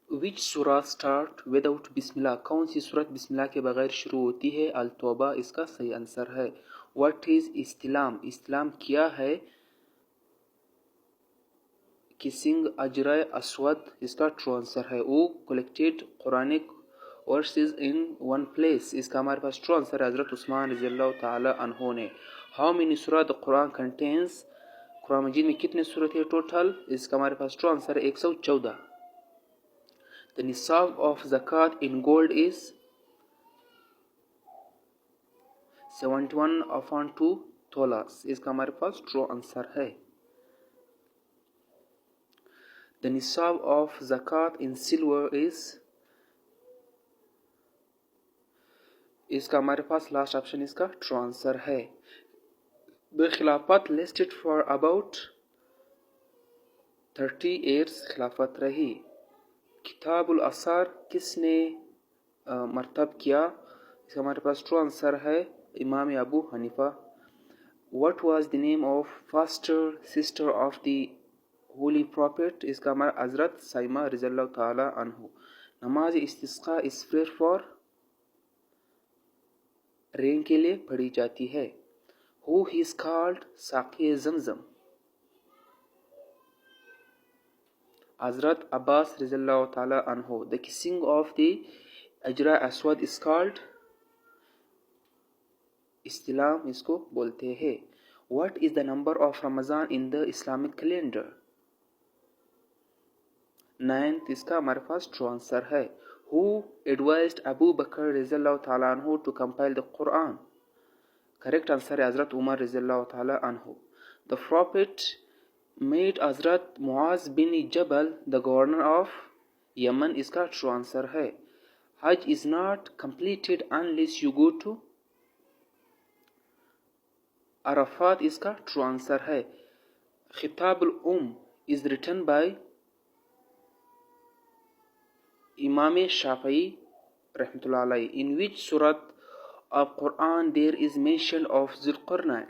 विच सूरा start without बिस्मिल्लाह, कौन सी सूरत बिस्मिल्लाह के बगैर शुरू होती है? अल तौबा इसका सही आंसर है। व्हाट इज इस्तिलाम, इस्तिलाम क्या है? किसिंग अजर अस्वद इसका ट्रू आंसर है। वो collected Quranic verses in one place, इसका हमारे पास ट्रू आंसर है हजरत उस्मान रज़ियल्लाहु ताला अन्हु ने। हाउ मेनी सूरा द कुरान कंटेन्स, कुरान मजीद में कितने सूरत है टोटल? इसका हमारे पास ट्रू आंसर है 114। द निसाब ऑफ ज़कात इन गोल्ड इज 71/2 तोलास, इसका हमारे पास ट्रू आंसर है। द निसाब ऑफ ज़कात इन सिल्वर इज, इसका हमारे पास लास्ट ऑप्शन इसका ट्रू आंसर है। द खिलाफत लिस्टेड फॉर अबाउट 30 ईयर्स खिलाफत रही। किताबुल असार किसने मरतब किया? इसका हमारे पास ट्रू आंसर है इमाम Abu Hanifa. What was the name of faster sister of the holy prophet? इसका हमारा हजरत साइमा रज़ियल्लाहु ताला अन्हु। नमाज इस्तिस्का इस प्रेयर फॉर, रेन के लिए पढ़ी जाती है। हु इज कॉल्ड साक़ी ज़मज़म? हजरत अब्बास रज़ियल्लाहु ताला अन्हु। द किसिंग ऑफ द अजरा अस्वद इज कॉल्ड, इस्तिलाम इसको बोलते हैं। What is the number of Ramzan in the Islamic calendar? 9th इसका हमारे पास ट्रू आंसर है। हु एडवाइज्ड अबू बकर रज़ियल्लाहु ताला अन्हु to compile the Quran? Correct answer है हजरत उमर रज़ियल्लाहु ताला अन्हु। द प्रॉफिट मेड हजरत Muaz bin Jabal the governor of Yemen, इसका ट्रू आंसर है। Hajj is not completed unless you go to Arafat, इसका ट्रू आंसर है। खिताबुल उम is written by Imam Shafai रहमतुल्लाह अलैह। इन विच सूरत of Quran there is mention of Zulqarnain?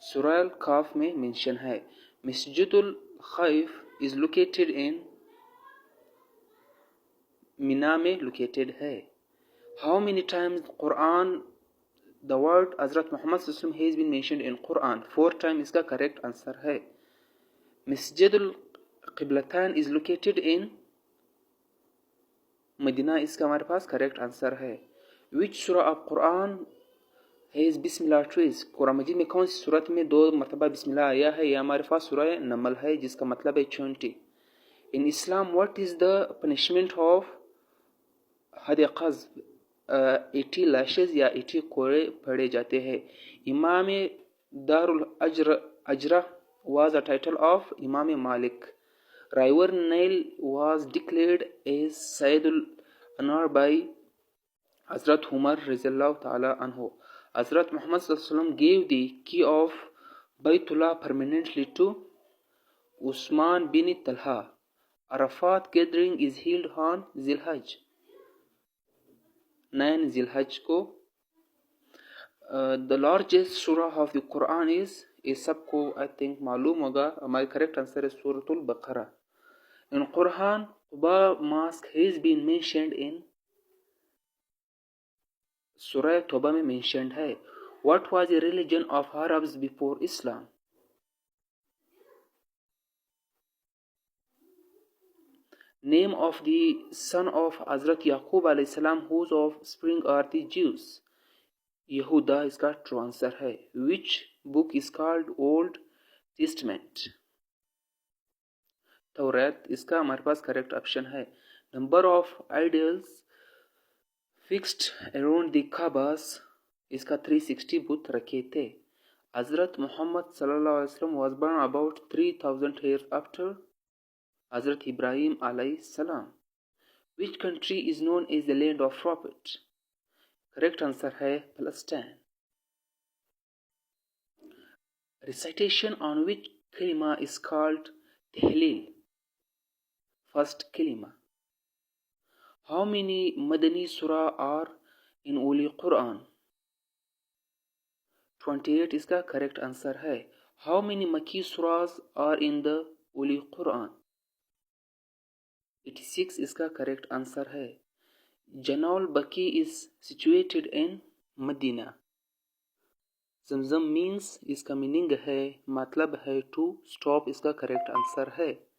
सूरह अल काफ में मेंशन है। मस्जिदुल खैफ इज लोकेटेड इन, मिना में लोकेटेड है। How many times Quran the word हजरत मोहम्मद सल्लल्लाहु अलैहि वसल्लम has been mentioned in Quran? 4 time इसका करेक्ट आंसर है। Masjid al Qiblatayn is located in Medina, इसका हमारे पास करेक्ट आंसर है। विच सूरा ऑफ कुरान हैज बिस्मिल्लाह ट्वीज? कुरान मजीद में कौन सी सूरत में 2 मरतबा बिस्मिल्लाह आया है? यह हमारे पास सूरह नमल है जिसका मतलब है 20। In Islam what is the punishment of हद क़ज़्फ़? 80 लैशेस या 80 कोड़े पढ़े जाते हैं। इमाम दारुल अजरा was a title of Imam Malik. River Nile was declared as Sayyidul Anar by Hazrat Umar Rizallahu Ta'ala Anhu. Hazrat Muhammad Sallallahu Alaihi Wasallam gave the key of Baytullah permanently to Usman bin Talha. Arafat gathering is held on Zilhaj, 9 Zilhaj को। The largest surah of the Quran is, ये सबको I think मालूम होगा। हमारी correct answer है सूरतुल बकरा। इन Quran Quba mosque has been mentioned in, सूरह तौबा में मेंशनड है। What was the religion of Arabs before Islam? Name of the son of Hazrat Yaqub alayhi salam whose offspring are the Jews? यहूदा इसका true answer है। Which book is called Old Testament? तौरात, इसका हमारे पास correct option है। Number of idols fixed around the Kaabas, इसका 360 बुत रखे थे। हजरत मोहम्मद सल्लल्लाहु अलैहि वसल्लम was born about 3000 years after हजरत इब्राहिम अलैहि सलाम। Which country is known as the land of prophet? Correct answer है Palestine. Recitation on which kalima is called tahleel? First kalima. How many Madani surah are in Holy Quran? 28 इसका correct answer है। How many Makki surahs are in the Holy Quran? 86 इसका correct answer है। जनौल Baqi is situated in Medina. Zamzam means इसका meaning है, मतलब है to stop, इसका करेक्ट आंसर है।